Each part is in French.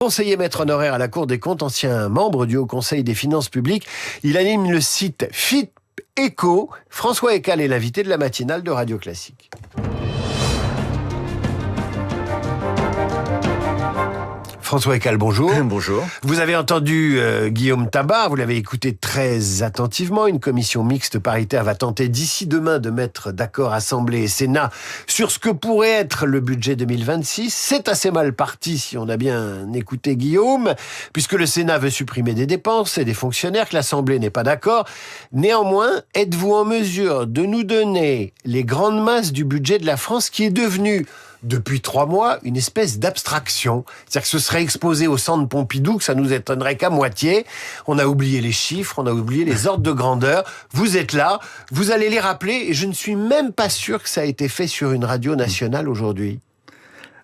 Conseiller maître honoraire à la Cour des comptes, ancien membre du Haut Conseil des finances publiques, il anime le site FIP Éco. François Ekal est l'invité de la matinale de Radio Classique. François Ekal, bonjour. Bonjour. Vous avez entendu Guillaume Tabar, vous l'avez écouté très attentivement. Une commission mixte paritaire va tenter d'ici demain de mettre d'accord Assemblée et Sénat sur ce que pourrait être le budget 2026. C'est assez mal parti si on a bien écouté Guillaume, puisque le Sénat veut supprimer des dépenses et des fonctionnaires, que l'Assemblée n'est pas d'accord. Néanmoins, êtes-vous en mesure de nous donner les grandes masses du budget de la France qui est devenu, depuis 3 mois, une espèce d'abstraction? C'est-à-dire que ce serait exposé au centre Pompidou, que ça nous étonnerait qu'à moitié. On a oublié les chiffres, on a oublié les ordres de grandeur. Vous êtes là, vous allez les rappeler, et je ne suis même pas sûr que ça a été fait sur une radio nationale aujourd'hui.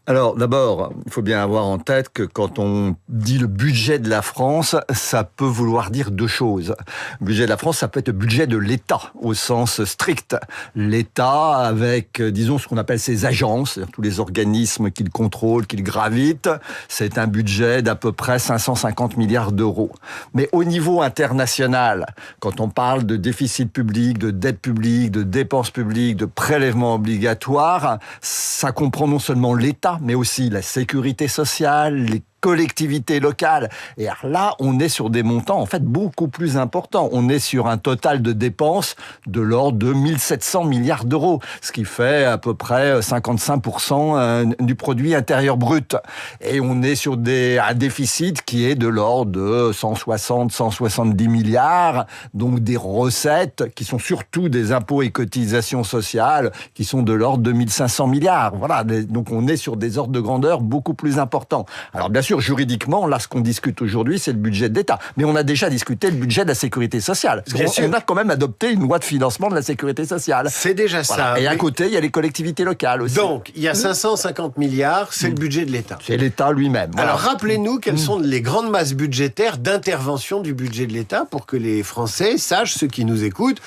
Alors d'abord, il faut bien avoir en tête que quand on dit le budget de la France, ça peut vouloir dire 2 choses. Le budget de la France, ça peut être le budget de l'État, au sens strict. L'État avec, disons, ce qu'on appelle ses agences, c'est-à-dire tous les organismes qu'il contrôle, qu'il gravite, c'est un budget d'à peu près 550 milliards d'euros. Mais au niveau international, quand on parle de déficit public, de dette publique, de dépenses publiques, de prélèvements obligatoires, ça comprend non seulement l'État, mais aussi la sécurité sociale, les collectivités locales. Et là, on est sur des montants, en fait, beaucoup plus importants. On est sur un total de dépenses de l'ordre de 1700 milliards d'euros, ce qui fait à peu près 55% du produit intérieur brut. Et on est sur un déficit qui est de l'ordre de 160, 170 milliards, donc des recettes qui sont surtout des impôts et cotisations sociales qui sont de l'ordre de 1500 milliards. Voilà, donc on est sur des ordres de grandeur beaucoup plus importants. Alors bien sûr, juridiquement, là, ce qu'on discute aujourd'hui, c'est le budget de l'État. Mais on a déjà discuté le budget de la sécurité sociale. On a quand même adopté une loi de financement de la sécurité sociale. C'est déjà ça. Et à côté, il y a les collectivités locales aussi. Donc, il y a 550 milliards, c'est le budget de l'État. C'est l'État lui-même. Voilà. Alors, rappelez-nous quelles sont les grandes masses budgétaires d'intervention du budget de l'État pour que les Français sachent, ceux qui nous écoutent,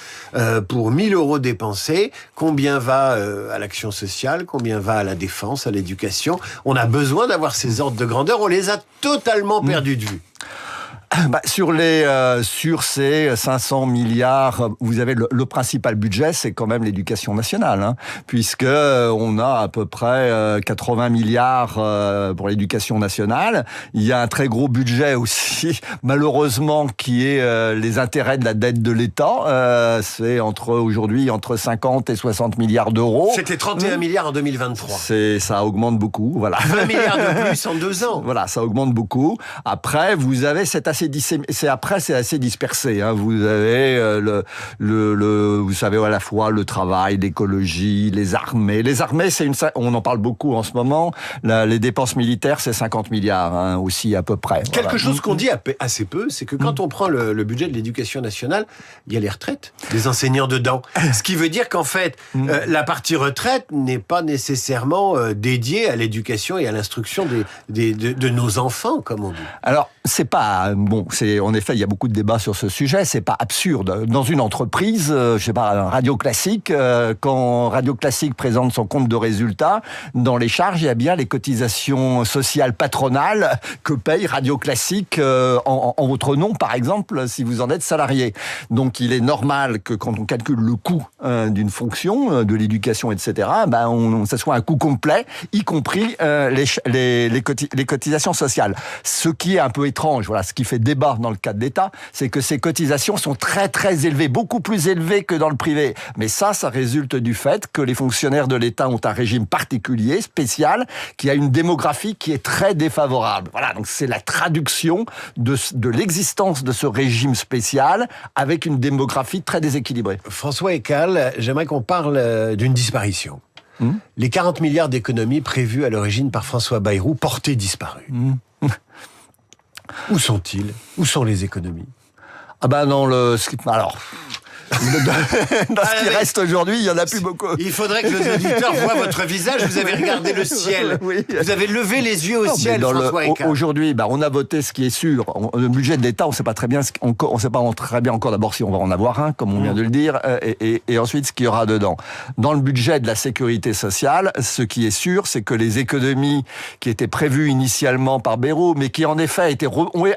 pour 1000 euros dépensés, combien va à l'action sociale, combien va à la défense, à l'éducation. On a besoin d'avoir ces ordres de grandeur. On les a totalement perdus de vue. Sur ces 500 milliards, vous avez le principal budget, c'est quand même l'éducation nationale, hein, puisque on a à peu près 80 milliards pour l'éducation nationale. Il y a un très gros budget aussi, malheureusement, qui est les intérêts de la dette de l'État. C'est aujourd'hui entre 50 et 60 milliards d'euros. C'était 31 milliards en 2023. Ça augmente beaucoup, voilà. 20 milliards de plus en 2 ans. Voilà, ça augmente beaucoup. Après, vous avez c'est assez dispersé. Hein. Vous avez vous savez à la fois le travail, l'écologie, les armées. Les armées, on en parle beaucoup en ce moment. Les dépenses militaires, c'est 50 milliards hein, aussi à peu près. Quelque chose qu'on dit assez peu, c'est que quand on prend le budget de l'éducation nationale, il y a les retraites des enseignants dedans. Ce qui veut dire qu'en fait, la partie retraite n'est pas nécessairement dédiée à l'éducation et à l'instruction de nos enfants, comme on dit. Alors, c'est pas bon. En effet, il y a beaucoup de débats sur ce sujet. C'est pas absurde. Dans une entreprise, Radio Classique, quand Radio Classique présente son compte de résultats, dans les charges, il y a bien les cotisations sociales patronales que paye Radio Classique en votre nom, par exemple, si vous en êtes salarié. Donc, il est normal que quand on calcule le coût d'une fonction, de l'éducation, etc., ça soit un coût complet, y compris les cotisations sociales. Ce qui est un peu étrange, voilà, ce qui fait débat dans le cas de l'État, c'est que ces cotisations sont très très élevées, beaucoup plus élevées que dans le privé. Mais ça résulte du fait que les fonctionnaires de l'État ont un régime particulier, spécial, qui a une démographie qui est très défavorable. Voilà, donc c'est la traduction de l'existence de ce régime spécial avec une démographie très déséquilibrée. François Ekal, j'aimerais qu'on parle d'une disparition. Les 40 milliards d'économies prévues à l'origine par François Bayrou, portés disparus. Où sont-ils ? Où sont les économies ? Alors, Dans ce qui reste aujourd'hui, il n'y en a plus beaucoup. Il faudrait que les auditeurs voient votre visage. Vous avez regardé le ciel. Oui. Vous avez levé les yeux au ciel, François Ekal. Aujourd'hui, on a voté ce qui est sûr. Le budget de l'État, on ne sait pas très bien encore d'abord si on va en avoir un, comme on vient de le dire, et ensuite ce qu'il y aura dedans. Dans le budget de la sécurité sociale, ce qui est sûr, c'est que les économies qui étaient prévues initialement par Bayrou, mais qui en effet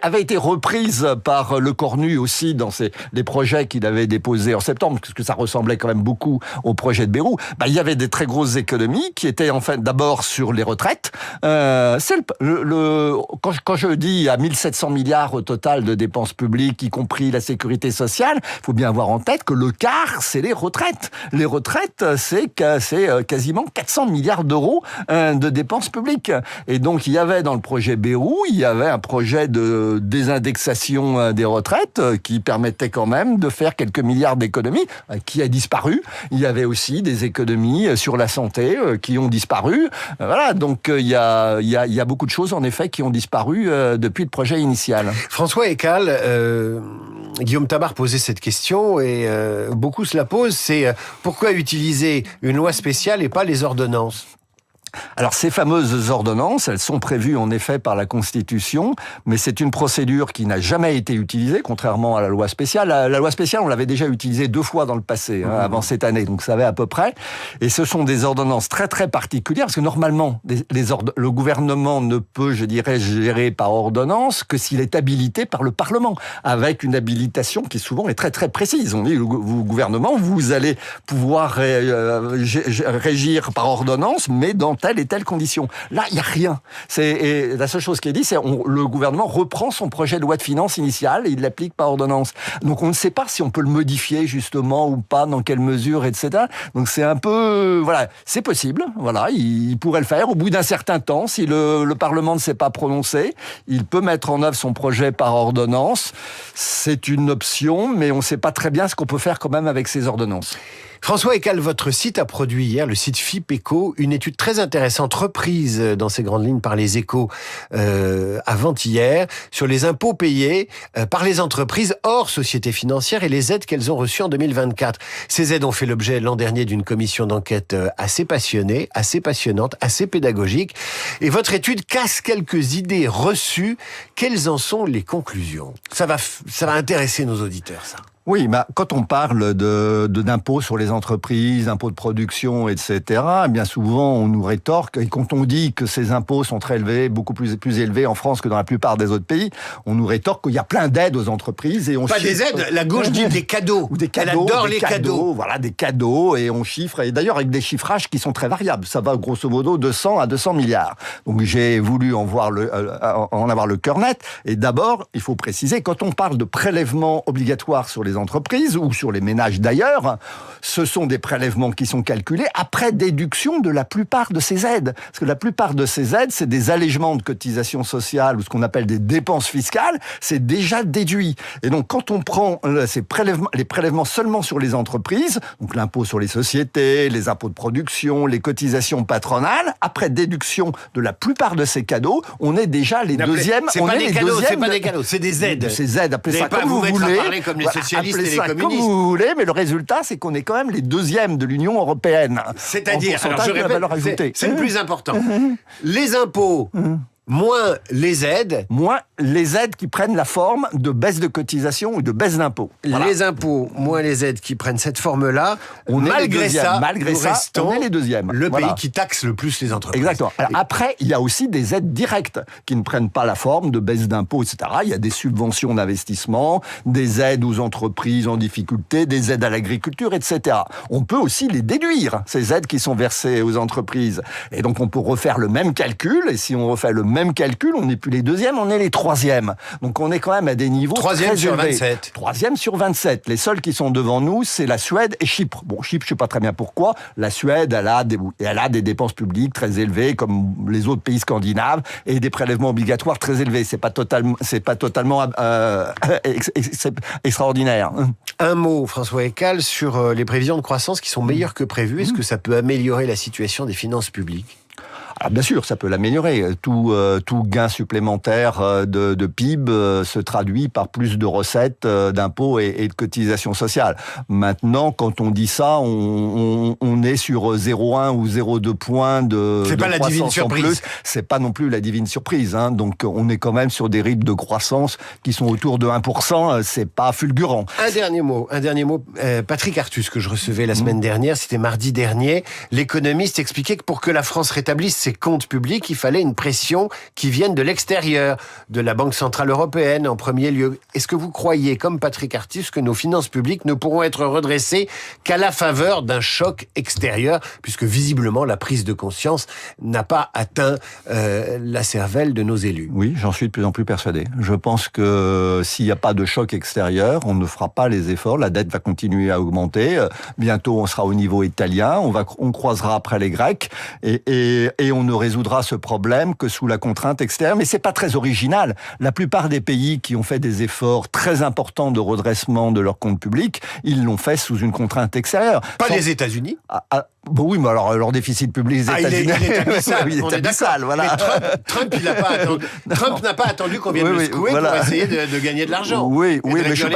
avaient été reprises par Le Cornu aussi dans les projets qu'il avait déposés en septembre, parce que ça ressemblait quand même beaucoup au projet de Bayrou, il y avait des très grosses économies qui étaient en fait d'abord sur les retraites. Quand je dis à 1700 milliards au total de dépenses publiques, y compris la sécurité sociale, il faut bien avoir en tête que le quart, c'est les retraites. Les retraites, c'est quasiment 400 milliards d'euros de dépenses publiques. Et donc, il y avait dans le projet Bayrou, il y avait un projet de désindexation des retraites qui permettait quand même de faire quelques milliards d'économies, qui a disparu. Il y avait aussi des économies sur la santé qui ont disparu. Voilà, donc il y a beaucoup de choses en effet qui ont disparu depuis le projet initial. François Ekal, Guillaume Tabar posait cette question et beaucoup se la posent, c'est pourquoi utiliser une loi spéciale et pas les ordonnances ? Alors, ces fameuses ordonnances, elles sont prévues en effet par la Constitution, mais c'est une procédure qui n'a jamais été utilisée, contrairement à la loi spéciale. La loi spéciale, on l'avait déjà utilisée 2 fois dans le passé, avant cette année, donc ça va à peu près. Et ce sont des ordonnances très très particulières, parce que normalement, le gouvernement ne peut, je dirais, gérer par ordonnance que s'il est habilité par le Parlement, avec une habilitation qui souvent est très très précise. On dit, le gouvernement, vous allez pouvoir régir par ordonnance, mais dans telle et telle condition. Là, il n'y a rien. Et la seule chose qui est dit, c'est le gouvernement reprend son projet de loi de finances initial et il l'applique par ordonnance. Donc on ne sait pas si on peut le modifier justement ou pas, dans quelle mesure, etc. Donc c'est un peu... Voilà, c'est possible. Voilà, il pourrait le faire. Au bout d'un certain temps, si le Parlement ne s'est pas prononcé, il peut mettre en œuvre son projet par ordonnance. C'est une option, mais on ne sait pas très bien ce qu'on peut faire quand même avec ces ordonnances. François Ekal, votre site a produit hier, le site FIP-Éco, une étude très intéressante, reprise dans ses grandes lignes par les Échos avant-hier, sur les impôts payés par les entreprises hors sociétés financières et les aides qu'elles ont reçues en 2024. Ces aides ont fait l'objet l'an dernier d'une commission d'enquête assez passionnée, assez passionnante, assez pédagogique. Et votre étude casse quelques idées reçues. Quelles en sont les conclusions ? Ça va intéresser nos auditeurs, ça. Oui, quand on parle d'impôts sur les entreprises, d'impôts de production, etc., bien souvent on nous rétorque, et quand on dit que ces impôts sont très élevés, beaucoup plus élevés en France que dans la plupart des autres pays, on nous rétorque qu'il y a plein d'aides aux entreprises et on pas des aides, la gauche dit des cadeaux. Ou des cadeaux. Elle adore les cadeaux. Voilà, des cadeaux, et on chiffre, et d'ailleurs avec des chiffrages qui sont très variables. Ça va grosso modo de 100 à 200 milliards. Donc j'ai voulu en avoir le cœur net. Et d'abord, il faut préciser, quand on parle de prélèvements obligatoires sur les entreprises ou sur les ménages d'ailleurs, ce sont des prélèvements qui sont calculés après déduction de la plupart de ces aides. Parce que la plupart de ces aides, c'est des allégements de cotisations sociales ou ce qu'on appelle des dépenses fiscales, c'est déjà déduit. Et donc quand on prend les prélèvements seulement sur les entreprises, donc l'impôt sur les sociétés, les impôts de production, les cotisations patronales, après déduction de la plupart de ces cadeaux, on est déjà les deuxièmes. C'est pas des cadeaux, c'est des aides. Ces aides, appelez ça comme vous voulez. À parler comme les socialistes et les communistes. Comme vous voulez, mais le résultat, c'est qu'on est quand même les deuxièmes de l'Union européenne. C'est-à-dire, alors je répète, c'est le plus important. Les impôts, moins les aides. Moins les aides qui prennent la forme de baisse de cotisation ou de baisse d'impôts. Voilà. Les impôts, moins les aides qui prennent cette forme-là, malgré ça, on est les deuxièmes. Le pays qui taxe le plus les entreprises. Exactement. Alors, après, il y a aussi des aides directes qui ne prennent pas la forme de baisse d'impôts, etc. Il y a des subventions d'investissement, des aides aux entreprises en difficulté, des aides à l'agriculture, etc. On peut aussi les déduire, ces aides qui sont versées aux entreprises. Et donc, on peut refaire le même calcul, et si on refait le même calcul, on n'est plus les deuxièmes, on est les troisièmes. Donc on est quand même à des niveaux troisième très sur élevés. 27. Troisième sur 27. Les seuls qui sont devant nous, c'est la Suède et Chypre. Bon, Chypre, je sais pas très bien pourquoi. La Suède, elle a des dépenses publiques très élevées, comme les autres pays scandinaves, et des prélèvements obligatoires très élevés. C'est pas totalement extraordinaire. Un mot, François Ekal, sur les prévisions de croissance qui sont meilleures que prévues. Est-ce que ça peut améliorer la situation des finances publiques ? Ah, bien sûr, ça peut l'améliorer. Tout gain supplémentaire de PIB se traduit par plus de recettes d'impôts et de cotisations sociales. Maintenant, quand on dit ça, on est sur 0,1 ou 0,2 points de c'est pas la divine surprise. Plus. C'est pas non plus la divine surprise. Donc on est quand même sur des rythmes de croissance qui sont autour de 1%. C'est pas fulgurant. Un dernier mot. Patrick Artus, que je recevais la semaine dernière, c'était mardi dernier. L'économiste expliquait que pour que la France rétablisse ses comptes publics, il fallait une pression qui vienne de l'extérieur, de la Banque Centrale Européenne en premier lieu. Est-ce que vous croyez, comme Patrick Artus, que nos finances publiques ne pourront être redressées qu'à la faveur d'un choc extérieur, puisque visiblement la prise de conscience n'a pas atteint la cervelle de nos élus? Oui, j'en suis de plus en plus persuadé. Je pense que s'il n'y a pas de choc extérieur, on ne fera pas les efforts, la dette va continuer à augmenter, bientôt on sera au niveau italien, on croisera après les Grecs, et on ne résoudra ce problème que sous la contrainte extérieure. Mais c'est pas très original. La plupart des pays qui ont fait des efforts très importants de redressement de leurs comptes publics, ils l'ont fait sous une contrainte extérieure. Pas les États-Unis. Bon oui, mais alors leur déficit public des États-Unis, il est abyssal. il est abyssal, voilà. Mais Trump, il n'a pas attendu. Trump n'a pas attendu qu'on vienne le secouer pour essayer de gagner de l'argent. Oui, mais je